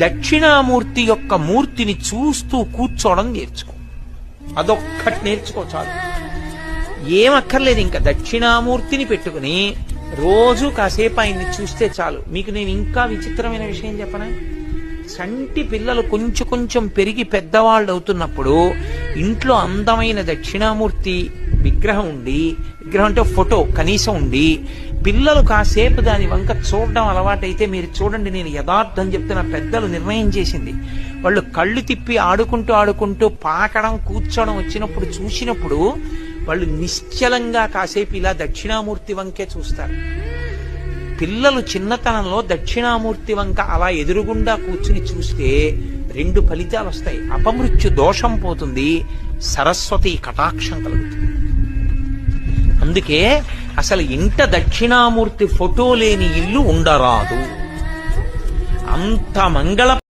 దక్షిణామూర్తి యొక్క మూర్తిని చూస్తూ కూర్చోవడం నేర్చుకో. అదొక్కటి నేర్చుకో చాలు. ఏమక్కర్లేదు. ఇంకా దక్షిణామూర్తిని పెట్టుకుని రోజు కాసేపు ఆయన్ని చూస్తే చాలు. మీకు నేను ఇంకా విచిత్రమైన విషయం చెప్పనా? సంటి పిల్లలు కొంచెం కొంచెం పెరిగి పెద్దవాళ్ళు అవుతున్నప్పుడు ఇంట్లో అందమైన దక్షిణామూర్తి విగ్రహం ఉండి, విగ్రహం అంటే ఫోటో కనీసం ఉండి, పిల్లలు కాసేపు దాని వంక చూడడం అలవాటైతే మీరు చూడండి, నేను యథార్థం చెప్తున్న, పెద్దలు నిర్ణయం చేసింది. వాళ్ళు కళ్ళు తిప్పి ఆడుకుంటూ పాకడం కూర్చోవడం వచ్చినప్పుడు చూసినప్పుడు వాళ్ళు నిశ్చలంగా కాసేపు ఇలా దక్షిణామూర్తి వంకే చూస్తారు. పిల్లలు చిన్నతనంలో దక్షిణామూర్తి వంక అలా ఎదురుగుండా కూర్చుని చూస్తే రెండు ఫలితాలు వస్తాయి. అపమృత్యు దోషం పోతుంది, సరస్వతి కటాక్షం కలుగుతుంది. అందుకే అసలు ఇంట దక్షిణామూర్తి ఫోటో లేని ఇల్లు ఉండరాదు. అంత మంగళ